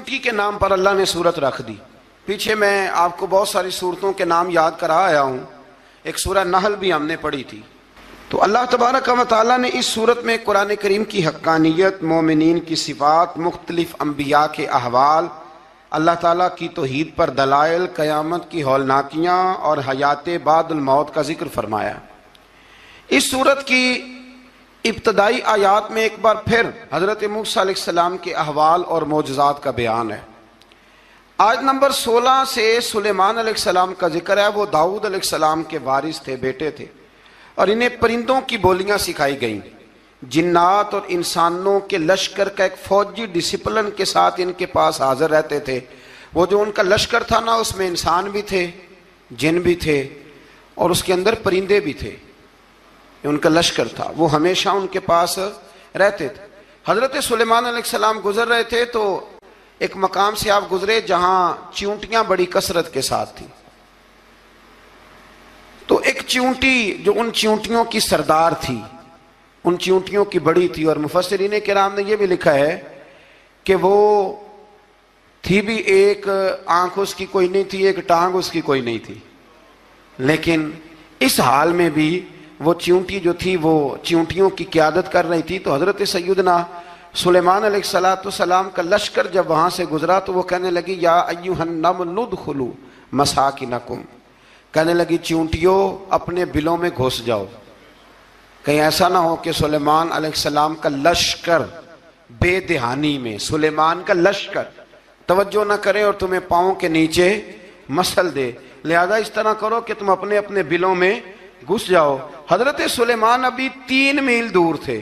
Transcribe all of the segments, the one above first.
چیونٹی کے نام پر اللہ نے سورت رکھ دی. پیچھے میں آپ کو بہت ساری سورتوں کے نام یاد کرا آیا ہوں. ایک سورہ نحل بھی ہم نے پڑھی تھی. تو اللہ تبارک و تعالیٰ نے اس سورت میں قرآن کریم کی حقانیت، مومنین کی صفات، مختلف انبیاء کے احوال، اللہ تعالیٰ کی توحید پر دلائل، قیامت کی ہولناکیاں اور حیات بعد الموت کا ذکر فرمایا. اس سورت کی ابتدائی آیات میں ایک بار پھر حضرت موسیٰ علیہ السلام کے احوال اور معجزات کا بیان ہے. آیت نمبر 16 سے سلیمان علیہ السلام کا ذکر ہے. وہ داؤد علیہ السلام کے وارث تھے، بیٹے تھے، اور انہیں پرندوں کی بولیاں سکھائی گئیں. جنات اور انسانوں کے لشکر کا ایک فوجی ڈسپلن کے ساتھ ان کے پاس حاضر رہتے تھے. وہ جو ان کا لشکر تھا نا، اس میں انسان بھی تھے، جن بھی تھے، اور اس کے اندر پرندے بھی تھے. ان کا لشکر تھا، وہ ہمیشہ ان کے پاس رہتے تھے. حضرت سلیمان علیہ السلام گزر رہے تھے تو ایک مقام سے آپ گزرے جہاں چیونٹیاں بڑی کثرت کے ساتھ تھیں. تو ایک چیونٹی جو ان چیونٹیوں کی سردار تھی، ان چیونٹیوں کی بڑی تھی، اور مفسرین کرام نے یہ بھی لکھا ہے کہ وہ تھی بھی ایک آنکھ اس کی کوئی نہیں تھی، ایک ٹانگ اس کی کوئی نہیں تھی، لیکن اس حال میں بھی وہ چیونٹی جو تھی وہ چیونٹیوں کی قیادت کر رہی تھی. تو حضرت سیدنا سلیمان علیہ السلام کا لشکر جب وہاں سے گزرا تو وہ کہنے لگی یا ایھا النمل ادخلوا مساکنکم، کہنے لگی چیونٹیوں اپنے بلوں میں گھس جاؤ، کہیں ایسا نہ ہو کہ سلیمان علیہ السلام کا لشکر بے دہانی میں سلیمان کا لشکر توجہ نہ کرے اور تمہیں پاؤں کے نیچے مسل دے. لہذا اس طرح کرو کہ تم اپنے اپنے بلوں میں گھس جاؤ. حضرت سلیمان ابھی 3 میل دور تھے.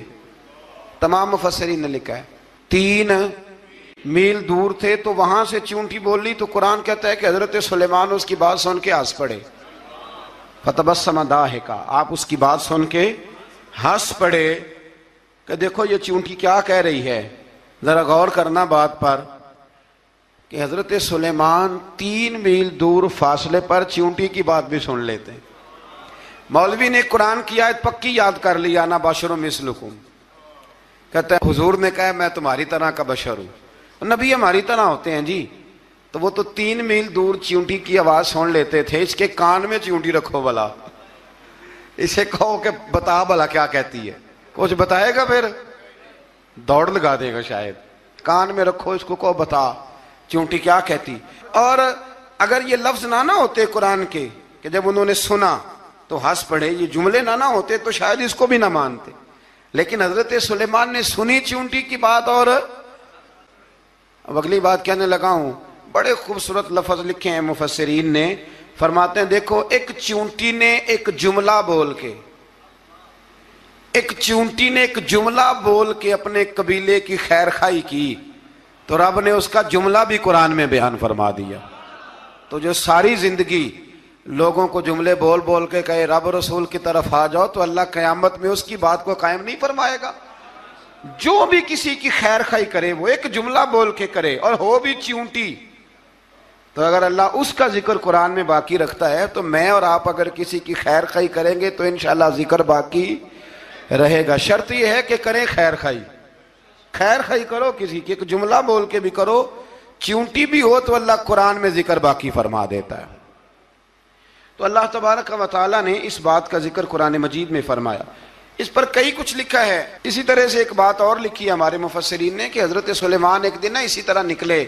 تمام مفسرین نے لکھا ہے 3 میل دور تھے. تو وہاں سے چیونٹی بول لی تو قرآن کہتا ہے کہ حضرت سلیمان اس کی بات سن کے ہنس پڑے. فتبسم ضاحکا، آپ اس کی بات سن کے ہنس پڑے کہ دیکھو یہ چیونٹی کیا کہہ رہی ہے. ذرا غور کرنا بات پر کہ حضرت سلیمان 3 میل دور فاصلے پر چیونٹی کی بات بھی سن لیتے. مولوی نے قرآن کی آیت پکی یاد کر لی، انا بشر مثلکم، کہتا ہے حضور نے کہا میں تمہاری طرح کا بشر ہوں. نبی ہماری طرح ہوتے ہیں جی. تو وہ تو 3 میل دور چیونٹی کی آواز سن لیتے تھے. اس کے کان میں چیونٹی رکھو بلا، اسے کہو کہ بتا بلا کیا کہتی ہے. کچھ بتائے گا پھر دوڑ لگا دے گا شاید. کان میں رکھو اس کو، کہو بتا چیونٹی کیا کہتی. اور اگر یہ لفظ نہ ہوتے قرآن کے کہ جب انہوں نے سنا تو ہنس پڑے، یہ جملے نہ ہوتے تو شاید اس کو بھی نہ مانتے. لیکن حضرت سلیمان نے سنی چیونٹی کی بات. اور اب اگلی بات کہنے لگا ہوں، بڑے خوبصورت لفظ لکھے ہیں مفسرین نے. فرماتے ہیں دیکھو ایک چیونٹی نے ایک جملہ بول کے اپنے قبیلے کی خیر خواہی کی تو رب نے اس کا جملہ بھی قرآن میں بیان فرما دیا. تو جو ساری زندگی لوگوں کو جملے بول بول کے کہے رب رسول کی طرف آ جاؤ، تو اللہ قیامت میں اس کی بات کو قائم نہیں فرمائے گا. جو بھی کسی کی خیر خواہی کرے وہ ایک جملہ بول کے کرے، اور ہو بھی چیونٹی. تو اگر اللہ اس کا ذکر قرآن میں باقی رکھتا ہے تو میں اور آپ اگر کسی کی خیر خواہی کریں گے تو انشاءاللہ ذکر باقی رہے گا. شرط یہ ہے کہ کریں خیر خواہی کرو کسی کی، ایک جملہ بول کے بھی کرو، چیونٹی بھی ہو تو اللہ قرآن میں ذکر باقی فرما دیتا ہے. تو اللہ تبارک و تعالیٰ نے اس بات کا ذکر قرآن مجید میں فرمایا. اس پر کئی کچھ لکھا ہے. اسی طرح سے ایک بات اور لکھی ہے ہمارے مفسرین نے کہ حضرت سلیمان ایک دن اسی طرح نکلے،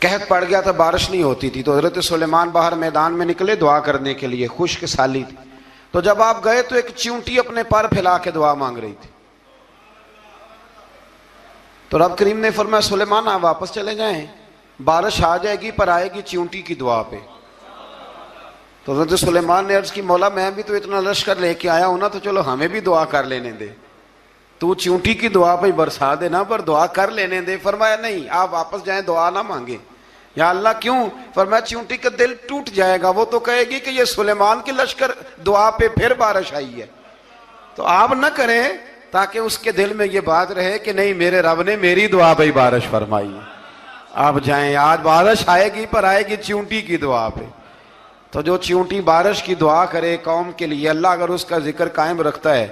قحط پڑ گیا تھا، بارش نہیں ہوتی تھی. تو حضرت سلیمان باہر میدان میں نکلے دعا کرنے کے لیے، خشک سالی تھی. تو جب آپ گئے تو ایک چیونٹی اپنے پر پھیلا کے دعا مانگ رہی تھی. تو رب کریم نے فرمایا سلیمان آپ واپس چلے جائیں، بارش آ جائے گی پر آئے گی چیونٹی کی دعا پہ. تو حضرت سلیمان نے عرض کی مولا میں بھی تو اتنا لشکر لے کے آیا ہوں نا، تو چلو ہمیں بھی دعا کر لینے دے، تو چیونٹی کی دعا پہ برسا دینا پر دعا کر لینے دے. فرمایا نہیں آپ واپس جائیں، دعا نہ مانگیں. یا اللہ کیوں؟ فرمایا چیونٹی کا دل ٹوٹ جائے گا، وہ تو کہے گی کہ یہ سلیمان کے لشکر دعا پہ پھر بارش آئی ہے. تو آپ نہ کریں تاکہ اس کے دل میں یہ بات رہے کہ نہیں میرے رب نے میری دعا پہ بارش فرمائی ہے. آپ جائیں، آج بارش آئے گی پر آئے گی چیونٹی کی دعا پہ. تو جو چیونٹی بارش کی دعا کرے قوم کے لیے، اللہ اگر اس کا ذکر قائم رکھتا ہے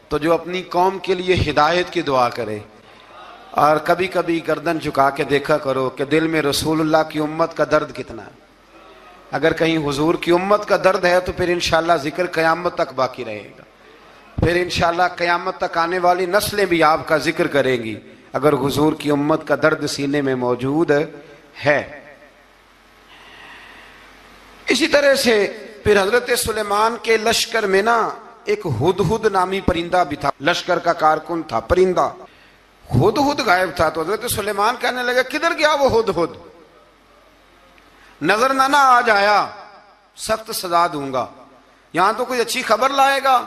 تو جو اپنی قوم کے لیے ہدایت کی دعا کرے، اور کبھی کبھی گردن جھکا کے دیکھا کرو کہ دل میں رسول اللہ کی امت کا درد کتنا ہے. اگر کہیں حضور کی امت کا درد ہے تو پھر انشاءاللہ ذکر قیامت تک باقی رہے گا. پھر انشاءاللہ قیامت تک آنے والی نسلیں بھی آپ کا ذکر کریں گی اگر حضور کی امت کا درد سینے میں موجود ہے. اسی طرح سے پھر حضرت سلیمان کے لشکر میں نا ایک ہدہد نامی پرندہ بھی تھا. لشکر کا کارکن تھا پرندہ. ہدہد غائب تھا تو حضرت سلیمان کہنے لگے کدھر گیا وہ ہدہد؟ نظر نہ آ جایا سخت سزا دوں گا. یہاں تو کوئی اچھی خبر لائے گا.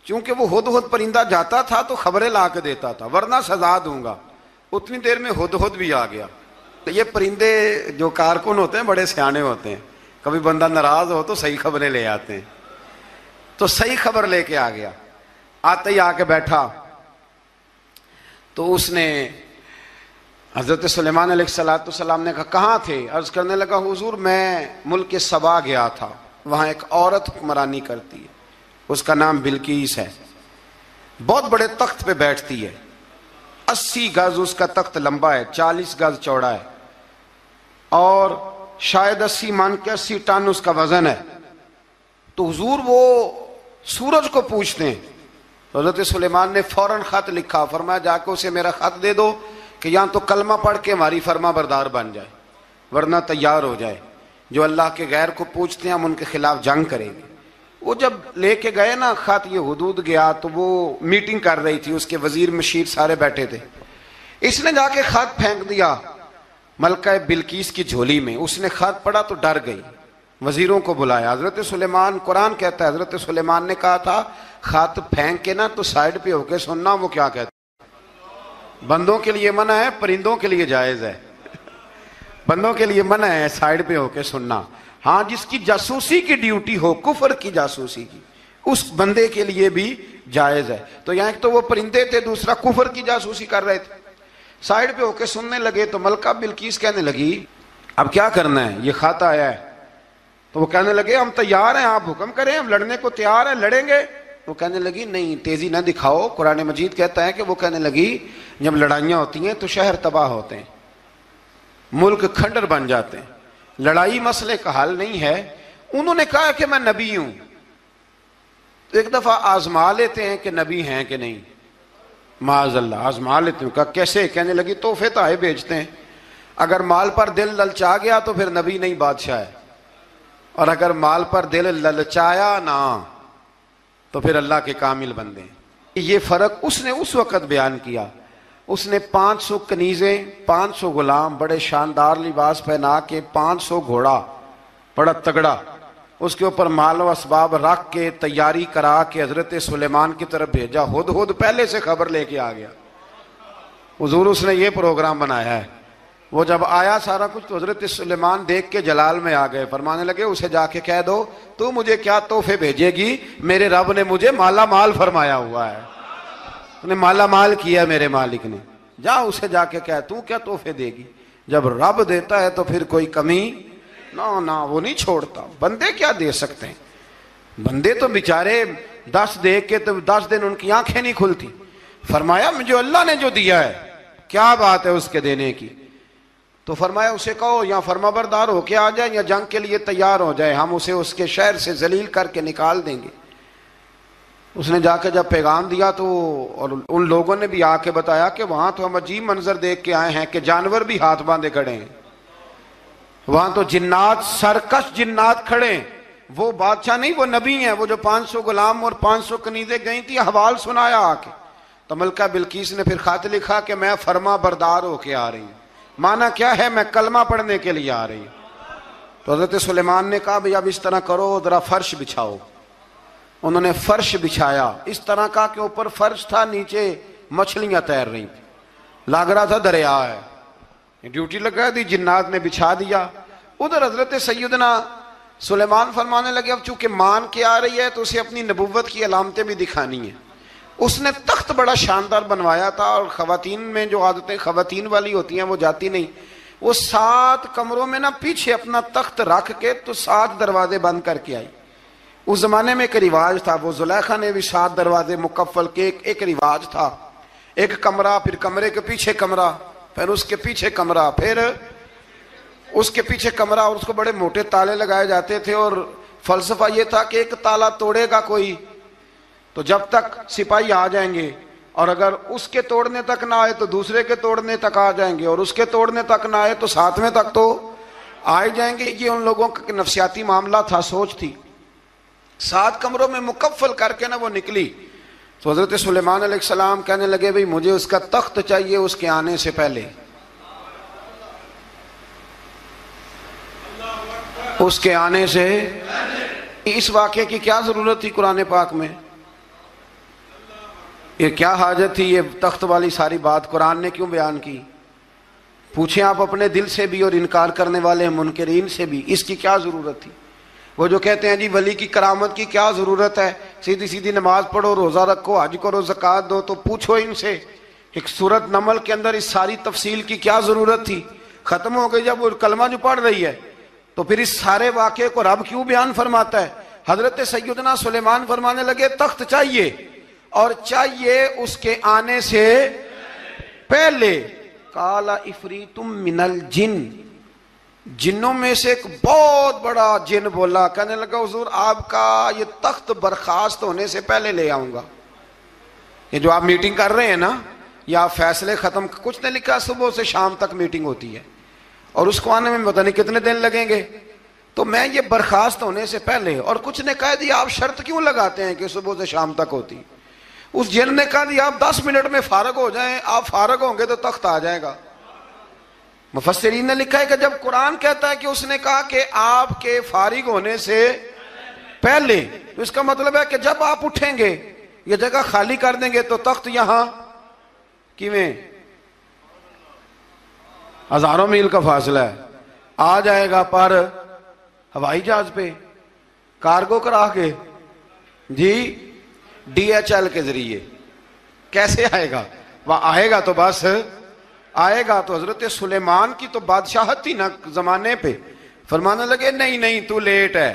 چونکہ وہ ہدہد پرندہ جاتا تھا تو خبریں لا کے دیتا تھا، ورنہ سزا دوں گا. اتنی دیر میں ہدہد بھی آ گیا. یہ پرندے جو کارکن ہوتے ہیں بڑے سیانے ہوتے ہیں. کبھی بندہ ناراض ہو تو صحیح خبریں لے آتے ہیں. تو صحیح خبر لے کے آ گیا. آتے ہی آ کے بیٹھا تو اس نے حضرت سلیمان علیہ السلام نے کہا کہاں تھے؟ عرض کرنے لگا حضور میں ملک سبا گیا تھا، وہاں ایک عورت حکمرانی کرتی ہے، اس کا نام بلقیس ہے. بہت بڑے تخت پہ بیٹھتی ہے. 80 گز اس کا تخت لمبا ہے، 40 گز چوڑا ہے، اور شاید 80 من کے 80 ٹن اس کا وزن ہے. تو حضور وہ سورج کو پوچھتے ہیں. تو حضرت سلیمان نے فوراً خط لکھا، فرمایا جا کے اسے میرا خط دے دو کہ یہاں تو کلمہ پڑھ کے ہماری فرما بردار بن جائے، ورنہ تیار ہو جائے. جو اللہ کے غیر کو پوچھتے ہیں ہم ان کے خلاف جنگ کریں گے. وہ جب لے کے گئے نا خط یہ حدود گیا تو وہ میٹنگ کر رہی تھی، اس کے وزیر مشیر سارے بیٹھے تھے. اس نے جا کے خط پھینک دیا ملکہ بلقیس کی جھولی میں. اس نے خط پڑھا تو ڈر گئی، وزیروں کو بلایا. حضرت سلیمان، قرآن کہتا ہے حضرت سلیمان نے کہا تھا خط پھینک کے نا تو سائڈ پہ ہو کے سننا وہ کیا کہتا. بندوں کے لیے منع ہے، پرندوں کے لیے جائز ہے. بندوں کے لیے منع ہے سائڈ پہ ہو کے سننا. ہاں جس کی جاسوسی کی ڈیوٹی ہو، کفر کی جاسوسی کی، اس بندے کے لیے بھی جائز ہے. تو یہاں ایک تو وہ پرندے تھے، دوسرا کفر کی جاسوسی کر رہے تھے. سائڈ پہ ہو کے سننے لگے تو ملکہ بلقیس کہنے لگی اب کیا کرنا ہے، یہ خط آیا ہے. تو وہ کہنے لگے ہم تیار ہیں، آپ حکم کریں، ہم لڑنے کو تیار ہیں، لڑیں گے. وہ کہنے لگی نہیں تیزی نہ دکھاؤ. قرآن مجید کہتا ہے کہ وہ کہنے لگی جب لڑائیاں ہوتی ہیں تو شہر تباہ ہوتے ہیں، ملک کھنڈر بن جاتے ہیں، لڑائی مسئلے کا حل نہیں ہے. انہوں نے کہا کہ میں نبی ہوں. تو ایک دفعہ آزما لیتے ہیں کہ نبی ہیں کہ نہیں، معاذ اللہ آزما لیتے ہیں. کہا کیسے؟ کہنے لگی تحفے تائے بھیجتے ہیں. اگر مال پر دل للچا گیا تو پھر نبی نہیں بادشاہ ہے، اور اگر مال پر دل للچایا نہ تو پھر اللہ کے کامل بندے ہیں. یہ فرق اس نے اس وقت بیان کیا. اس نے 500 کنیزیں، 500 غلام بڑے شاندار لباس پہنا کے، 500 گھوڑا بڑا تگڑا، اس کے اوپر مال و اسباب رکھ کے تیاری کرا کے حضرت سلیمان کی طرف بھیجا. ہدہد پہلے سے خبر لے کے آ گیا. حضور اس نے یہ پروگرام بنایا ہے. وہ جب آیا سارا کچھ تو حضرت سلیمان دیکھ کے جلال میں آ گئے. فرمانے لگے اسے جا کے کہہ دو تو مجھے کیا تحفے بھیجے گی، میرے رب نے مجھے مالا مال فرمایا ہوا ہے، نے مالا مال کیا میرے مالک نے. جا اسے جا کے کہہ تو کیا تحفے دے گی. جب رب دیتا ہے تو پھر کوئی کمی نہ وہ نہیں چھوڑتا. بندے کیا دے سکتے ہیں؟ بندے تو بیچارے 10 دے کے تو 10 دن ان کی آنکھیں نہیں کھلتی. فرمایا مجھے اللہ نے جو دیا ہے کیا بات ہے اس کے دینے کی. تو فرمایا اسے کہو یا فرما بردار ہو کے آ جائے یا جنگ کے لیے تیار ہو جائے، ہم اسے اس کے شہر سے ذلیل کر کے نکال دیں گے. اس نے جا کے جب پیغام دیا تو اور ان لوگوں نے بھی آ کے بتایا کہ وہاں تو ہم عجیب منظر دیکھ کے آئے ہیں کہ جانور بھی ہاتھ باندھے کھڑے ہیں، وہاں تو جنات، سرکش جنات کھڑے ہیں. وہ بادشاہ نہیں، وہ نبی ہیں. وہ جو 500 غلام اور 500 کنیزیں گئی تھی حوال سنایا آ کے. تو ملکہ بلقیس نے پھر خط لکھا کہ میں فرما بردار ہو کے آ رہی ہوں. مانا کیا ہے؟ میں کلمہ پڑھنے کے لیے آ رہی ہوں. تو حضرت سلیمان نے کہا بھئی اب اس طرح کرو، ذرا فرش بچھاؤ. انہوں نے فرش بچھایا اس طرح کا کہ اوپر فرش تھا، نیچے مچھلیاں تیر رہی تھیں، لگ رہا تھا دریا ہے. ڈیوٹی لگا دی، جنات نے بچھا دیا. ادھر حضرت سیدنا سلیمان فرمانے لگے اب چونکہ مان کے آ رہی ہے تو اسے اپنی نبوت کی علامتیں بھی دکھانی ہیں. اس نے تخت بڑا شاندار بنوایا تھا، اور خواتین میں جو عادتیں خواتین والی ہوتی ہیں وہ جاتی نہیں. وہ 7 کمروں میں نا پیچھے اپنا تخت رکھ کے تو 7 دروازے بند کر کے آئی. اس زمانے میں ایک رواج تھا، وہ زلیخا نے بھی 7 دروازے مکفل کے ایک رواج تھا. ایک کمرہ، پھر کمرے کے پیچھے کمرہ، پھر اس کے پیچھے کمرہ، پھر اس کے پیچھے کمرہ، اور اس کو بڑے موٹے تالے لگائے جاتے تھے، اور فلسفہ یہ تھا کہ ایک تالا توڑے گا کوئی تو جب تک سپاہی آ جائیں گے، اور اگر اس کے توڑنے تک نہ آئے تو دوسرے کے توڑنے تک آ جائیں گے، اور اس کے توڑنے تک نہ آئے تو ساتویں تک تو آئے جائیں گے۔ یہ ان لوگوں کا نفسیاتی معاملہ تھا، سوچ تھی۔ 7 کمروں میں مکفل کر کے نہ وہ نکلی تو حضرت سلیمان علیہ السلام کہنے لگے بھئی مجھے اس کا تخت چاہیے اس کے آنے سے پہلے، اس کے آنے سے۔ اس واقعے کی کیا ضرورت تھی قرآن پاک میں؟ یہ کیا حاجت تھی یہ تخت والی ساری بات قرآن نے کیوں بیان کی؟ پوچھیں آپ اپنے دل سے بھی اور انکار کرنے والے منکرین سے بھی، اس کی کیا ضرورت تھی؟ وہ جو کہتے ہیں جی ولی کی کرامت کی کیا ضرورت ہے، سیدھی سیدھی نماز پڑھو، روزہ رکھو، حج کرو، زکوٰۃ دو، تو پوچھو ان سے ایک سورت نمل کے اندر اس ساری تفصیل کی کیا ضرورت تھی؟ ختم ہو گئی جب وہ کلمہ جو پڑھ رہی ہے، تو پھر اس سارے واقعے کو رب کیوں بیان فرماتا ہے؟ حضرت سیدنا سلیمان فرمانے لگے تخت چاہیے، اور چاہیے اس کے آنے سے پہلے۔ قال عفریت من الجن، جنوں میں سے ایک بہت بڑا جن بولا، کہنے لگا حضور آپ کا یہ تخت برخاست ہونے سے پہلے لے آؤں گا۔ یہ جو آپ میٹنگ کر رہے ہیں نا، یا آپ فیصلے ختم، کچھ نے لکھا صبح سے شام تک میٹنگ ہوتی ہے اور اس کو آنے میں پتہ نہیں کتنے دن لگیں گے، تو میں یہ برخاست ہونے سے پہلے، اور کچھ نے کہا دی آپ شرط کیوں لگاتے ہیں کہ صبح سے شام تک ہوتی؟ اس جن نے کہا دی آپ 10 منٹ میں فارغ ہو جائیں، آپ فارغ ہوں گے تو تخت آ جائے گا۔ مفسرین نے لکھا ہے کہ جب قرآن کہتا ہے کہ اس نے کہا کہ آپ کے فارغ ہونے سے پہلے، تو اس کا مطلب ہے کہ جب آپ اٹھیں گے، یہ جگہ خالی کر دیں گے تو تخت یہاں کیویں ہزاروں میل کا فاصلہ ہے آ جائے گا، پر ہوائی جہاز پہ کارگو کرا کے، جی DHL کے ذریعے کیسے آئے گا؟ وہ آئے گا تو بس آئے گا۔ تو حضرت سلیمان کی تو بادشاہت تھی نا زمانے پہ، فرمانے لگے نہیں نہیں تو لیٹ ہے،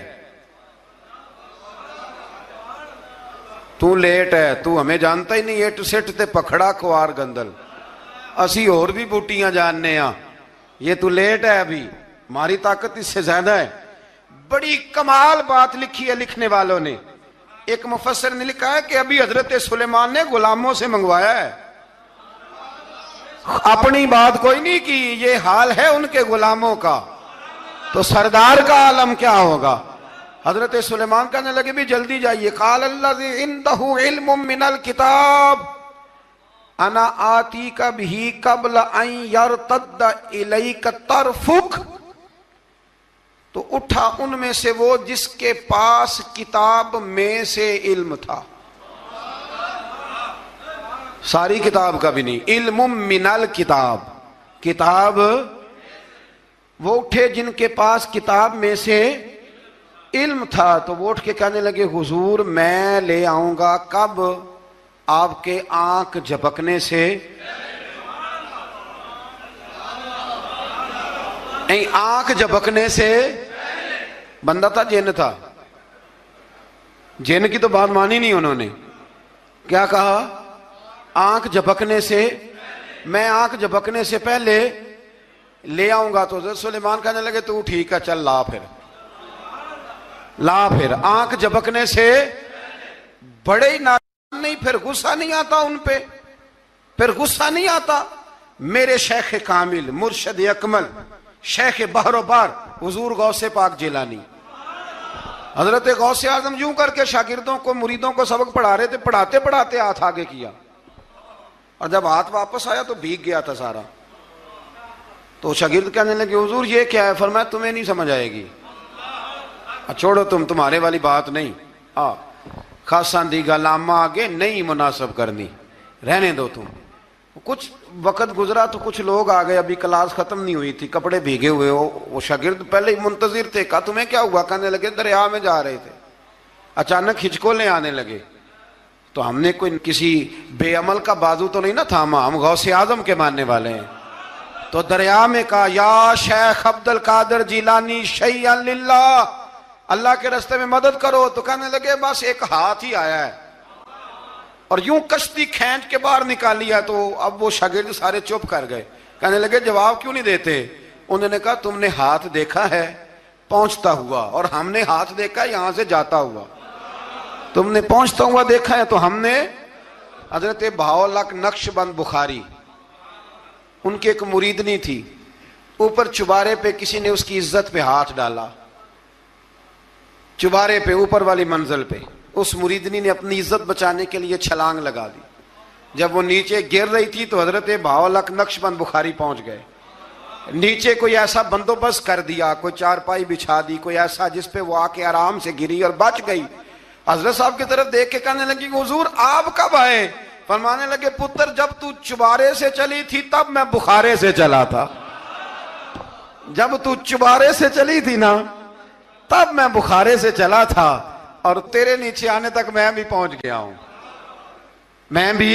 تو لیٹ ہے، تو ہمیں جانتا ہی نہیں، ایٹ سٹ تے پکھڑا کوار گندل، اسی اور بھی بوٹیاں جاننے ہاں، یہ تو لیٹ ہے، ابھی ہماری طاقت اس سے زیادہ ہے۔ بڑی کمال بات لکھی ہے لکھنے والوں نے۔ ایک مفسر نے لکھا ہے کہ ابھی حضرت سلیمان نے غلاموں سے منگوایا ہے، اپنی بات کوئی نہیں کی، یہ حال ہے ان کے غلاموں کا، تو سردار کا عالم کیا ہوگا؟ حضرت سلیمان کہنے لگے بھی جلدی جائیے۔ قال الذی عنده علم من الکتاب انا آتیک بہ قبل ان یرتد الیک طرفک، تو اٹھا ان میں سے وہ جس کے پاس کتاب میں سے علم تھا، ساری کتاب کا بھی نہیں، علم من الکتاب، کتاب، وہ اٹھے جن کے پاس کتاب میں سے علم تھا، تو وہ اٹھ کے کہنے لگے حضور میں لے آؤں گا، کب؟ آپ کے آنکھ جھپکنے سے، نہیں آنکھ جھپکنے سے، بندہ تھا جن تھا، جن کی تو بات مانی نہیں انہوں نے، کیا کہا؟ آنکھ جھپکنے سے، میں آنکھ جھپکنے سے پہلے لے آؤں گا۔ تو حضرت سلیمان کہنے لگے تو ٹھیک ہے چل لا، پھر لا، پھر آنکھ جھپکنے سے بڑے ہی نادان نہیں، پھر غصہ نہیں آتا ان پہ، پھر غصہ نہیں آتا۔ میرے شیخ کامل، مرشد اکمل، شیخ بحر و بار، حضور غوث پاک جیلانی، حضرت غوث اعظم یوں کر کے شاگردوں کو، مریدوں کو سبق پڑھا رہے تھے، پڑھاتے پڑھاتے ہاتھ آگے کیا، اور جب ہاتھ واپس آیا تو بھیگ گیا تھا سارا۔ تو شاگرد کہنے لگے حضور یہ کیا ہے؟ فرمایا تمہیں نہیں سمجھ آئے گی، چھوڑو تمہارے والی بات نہیں، خاصاں دی گل آما آگے نہیں مناسب کرنی، رہنے دو تم۔ کچھ وقت گزرا تو کچھ لوگ آ گئے، ابھی کلاس ختم نہیں ہوئی تھی، کپڑے بھیگے ہوئے ہو، وہ شاگرد پہلے ہی منتظر تھے، کہا تمہیں کیا ہوا؟ کہنے لگے دریا میں جا رہے تھے، اچانک ہچکولیں آنے لگے، تو ہم نے کوئی کسی بے عمل کا بازو تو نہیں نہ تھاما، ہم غوث اعظم کے ماننے والے ہیں، تو دریا میں کہا یا شیخ عبد القادر جیلانی شیئا للہ، اللہ کے راستے میں مدد کرو، تو کہنے لگے بس ایک ہاتھ ہی آیا ہے، اور یوں کشتی کھینچ کے باہر نکالی ہے. تو اب وہ شاگرد سارے چپ کر گئے, کہنے لگے جواب کیوں نہیں دیتے؟ انہوں نے کہا تم نے ہاتھ دیکھا ہے پہنچتا ہوا, اور ہم نے ہاتھ دیکھا یہاں سے جاتا ہوا. تم نے پہنچتا ہوا دیکھا ہے تو ہم نے. حضرت بہاؤالحق نقشبند بخاری, ان کی ایک مریدنی تھی, اوپر چبارے پہ کسی نے اس کی عزت پہ ہاتھ ڈالا, چبارے پہ اوپر والی منزل پہ. اس مریدنی نے اپنی عزت بچانے کے لیے چھلانگ لگا دی. جب وہ نیچے گر رہی تھی تو حضرت بہاؤالحق نقشبند بخاری پہنچ گئے. نیچے کوئی ایسا بندوبست کر دیا, کوئی چارپائی بچھا دی, کوئی ایسا جس پہ وہ آ کے آرام سے گری اور بچ گئی. حضرت صاحب کی طرف دیکھ کے کہنے لگی حضور آپ کب آئے؟ فرمانے لگے پتر جب تو چبارے سے چلی تھی تب میں بخارے سے چلا تھا. جب تو چبارے سے چلی تھی نا تب میں بخارے سے چلا تھا, اور تیرے نیچے آنے تک میں بھی پہنچ گیا ہوں. میں بھی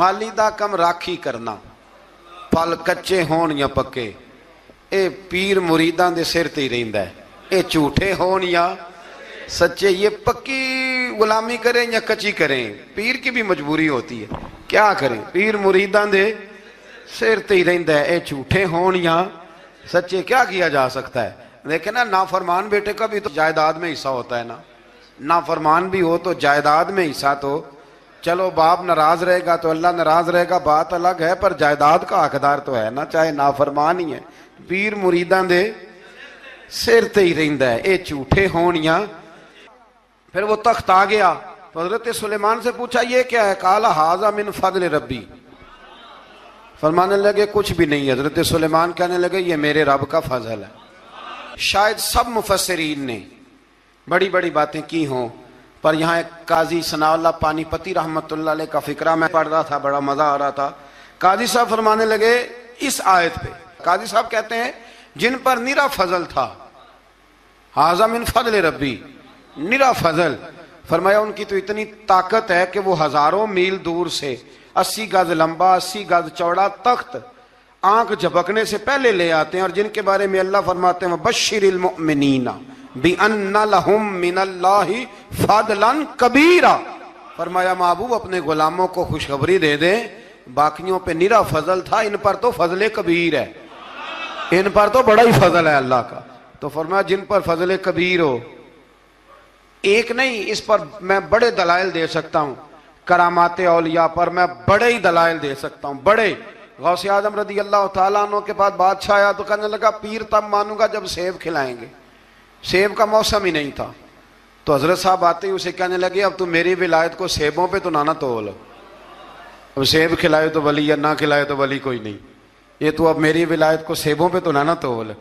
مالیدہ کم راکھی کرنا, پھل کچے ہون یا پکے, اے پیر مریداں دے سر تے ہی رہندا ہے. اے جھوٹے ہون یا سچے, یہ پکی غلامی کریں یا کچی کریں, پیر کی بھی مجبوری ہوتی ہے. کیا کریں, پیر مریداں دے سر تے ہی رہندا ہے. اے جھوٹے ہون یا سچے, کیا کیا جا سکتا ہے. لیکن نا نافرمان بیٹے کا بھی تو جائیداد میں حصہ ہوتا ہے نا. نافرمان بھی ہو تو جائیداد میں حصہ, تو چلو باپ ناراض رہے گا تو اللہ ناراض رہے گا, بات الگ ہے, پر جائیداد کا حقدار تو ہے نا, چاہے نافرمان ہی ہے. پیر مریداں دے سر تے ہی رہندا ہے. اے جھوٹے ہون یا. پھر وہ تخت آ گیا تو حضرت سلیمان سے پوچھا یہ کیا ہے؟ قال ھذا من فضل ربی. فرمانے لگے کچھ بھی نہیں. حضرت سلیمان کہنے لگے یہ میرے رب کا فضل ہے. شاید سب مفسرین نے بڑی بڑی باتیں کی ہوں, پر یہاں ایک قاضی ثناء اللہ پانی پتی رحمت اللہ علیہ کا فقرہ میں پڑھ رہا تھا, بڑا مزہ آ رہا تھا. قاضی صاحب فرمانے لگے اس آیت پہ, قاضی صاحب کہتے ہیں جن پر نرا فضل تھا, ھذا من فضل ربی, نرا فضل. فرمایا ان کی تو اتنی طاقت ہے کہ وہ ہزاروں میل دور سے 80 گز لمبا 80 گز چوڑا تخت آنکھ جھپکنے سے پہلے لے آتے ہیں, اور جن کے بارے میں اللہ فرماتے ہیں بشر المؤمنین بِأَنَّ لَهُم مِّنَ اللَّهِ فَضْلًا كَبِيرًا. فرمایا محبوب اپنے غلاموں کو خوشخبری دے دیں, باقیوں پہ نرا فضل تھا, ان پر تو فضل کبیر ہے, ان پر تو بڑا ہی فضل ہے اللہ کا. تو فرمایا جن پر فضل کبیر ہو, ایک نہیں, اس پر میں بڑے دلائل دے سکتا ہوں. کرامات اولیاء پر میں بڑے ہی دلائل دے سکتا ہوں, بڑے. غوث اعظم رضی اللہ تعالیٰ عنہ کے بعد بادشاہ آیا تو کہنے لگا پیر تب مانوں گا جب سیب کھلائیں گے. سیب کا موسم ہی نہیں تھا. تو حضرت صاحب آتے ہی اسے کہنے لگے اب تو میری ولایت کو سیبوں پہ تو نہ تول, اب سیب کھلائے تو ولی یا نہ کھلائے تو ولی کوئی نہیں, یہ تو اب میری ولایت کو سیبوں پہ تو نہ تول.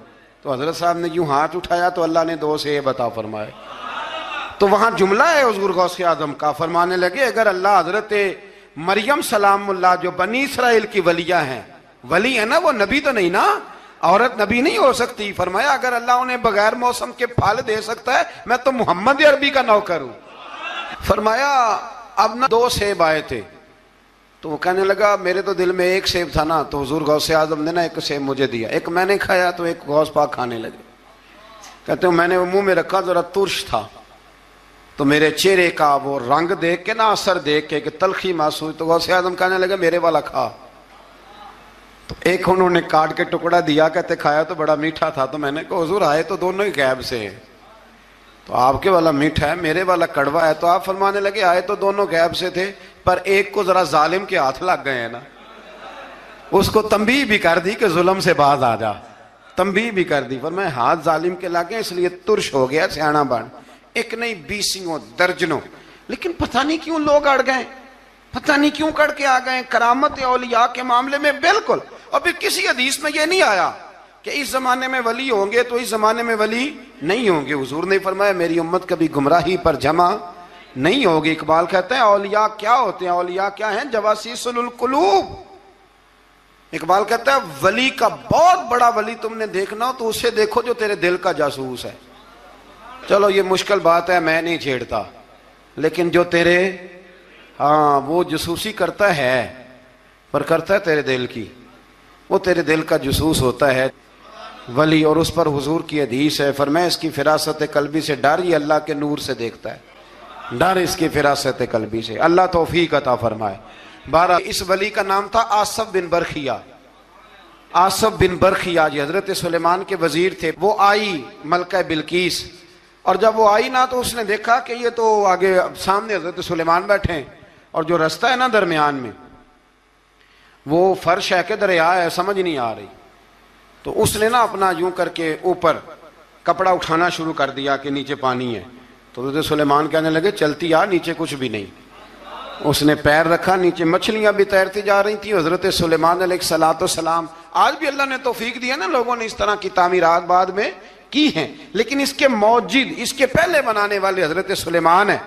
تو حضرت صاحب نے یوں ہاتھ اٹھایا تو اللہ نے 2 سیب عطا فرمائے. تو وہاں جملہ ہے حضور غوث اعظم کا, فرمانے لگے اگر اللہ حضرت مریم سلام اللہ جو بنی اسرائیل کی ولیہ ہیں, ولی ہے نا, وہ نبی تو نہیں نا, عورت نبی نہیں ہو سکتی. فرمایا اگر اللہ انہیں بغیر موسم کے پھل دے سکتا ہے, میں تو محمد عربی کا نوکر ہوں. فرمایا اب نہ 2 سیب آئے تھے, تو وہ کہنے لگا میرے تو دل میں 1 سیب تھا نا, تو حضور غوث اعظم نے نا 1 سیب مجھے دیا, 1 میں نے کھایا تو 1 غوث پاک کھانے لگے. کہتے ہیں میں نے وہ منہ میں رکھا, ذرا ترش تھا, تو میرے چہرے کا وہ رنگ دیکھ کے نا, اثر دیکھ کے کہ تلخی محسوس, تو غوث اعظم کہنے لگے میرے والا کھا. تو 1 انہوں نے کاٹ کے ٹکڑا دیا, کہتے کھایا تو بڑا میٹھا تھا. تو میں نے کہا حضور آئے تو دونوں ہی غیب سے ہیں, تو آپ کے والا میٹھا ہے میرے والا کڑوا ہے. تو آپ فرمانے لگے آئے تو دونوں غیب سے تھے, پر ایک کو ذرا ظالم کے ہاتھ لگ گئے ہیں نا, اس کو تنبیہ بھی کر دی کہ ظلم سے باز آ جا, تنبیہ بھی کر دی. فرمایا ہاتھ ظالم کے لگے اس لیے ترش ہو گیا, سیانا بن. 1 نہیں 20 درجنوں. لیکن پتہ نہیں کیوں لوگ اڑ گئے, پتہ نہیں کیوں کڑ کے آ گئے کرامت اولیاء کے معاملے میں. بالکل. اور پھر کسی حدیث میں یہ نہیں آیا کہ اس زمانے میں ولی ہوں گے تو اس زمانے میں ولی نہیں ہوں گے. حضور نے فرمایا میری امت کبھی گمراہی پر جمع نہیں ہوگی. اقبال کہتے ہیں اولیاء کیا ہوتے ہیں, اولیاء کیا ہیں, جواسیس القلوب. اقبال کہتا ہے ولی کا بہت بڑا ولی تم نے دیکھنا ہو تو اسے دیکھو جو تیرے دل کا جاسوس ہے. چلو یہ مشکل بات ہے, میں نہیں چھیڑتا, لیکن جو تیرے وہ جاسوسی کرتا ہے, پر کرتا ہے تیرے دل کی, وہ تیرے دل کا جاسوس ہوتا ہے ولی. اور اس پر حضور کی حدیث ہے, فرمایا اس کی فراست قلبی سے ڈر, یہ اللہ کے نور سے دیکھتا ہے. ڈر اس کی فراست قلبی سے، اللہ توفیق عطا فرمائے۔ بہرحال اس ولی کا نام تھا آصف بن برخیہ۔ آصف بن برخیہ جی حضرت سلیمان کے وزیر تھے۔ وہ آئی ملکہ بلقیس، اور جب وہ آئی نا تو اس نے دیکھا کہ یہ تو آگے سامنے حضرت سلیمان بیٹھے ہیں، اور جو رستہ ہے نا درمیان میں وہ فرش ہے کہ دریا ہے سمجھ نہیں آ رہی، تو اس نے نا اپنا یوں کر کے اوپر کپڑا اٹھانا شروع کر دیا کہ نیچے پانی ہے، تو حضرت سلیمان کہنے لگے چلتی آ، نیچے کچھ بھی نہیں۔ اس نے پیر رکھا، نیچے مچھلیاں بھی تیرتی جا رہی تھیں۔ حضرت سلیمان علیہ السلام، آج بھی اللہ نے توفیق دیا نا، لوگوں نے اس طرح کی تعمیرات بعد میں کی ہیں، لیکن اس کے موجد، اس کے پہلے بنانے والے حضرت سلیمان ہیں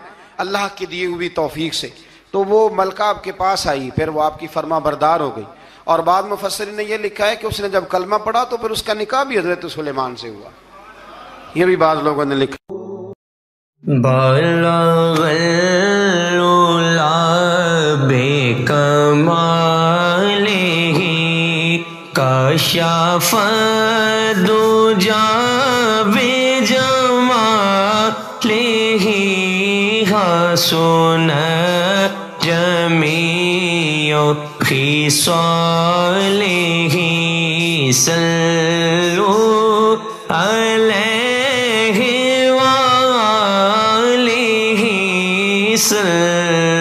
اللہ کی دی ہوئی توفیق سے۔ تو وہ ملکہ آپ کے پاس آئی، پھر وہ آپ کی فرما بردار ہو گئی، اور بعد مفسرین نے یہ لکھا ہے کہ اس نے جب کلمہ پڑھا تو پھر اس کا نکاح بھی حضرت سلیمان سے ہوا، یہ بھی بعض لوگوں نے لکھا۔ بلغ العلا بکمالہ کشف الدجی بجمالہ حسن جمیع خصالہ صلوا علیہ وآلہ صلی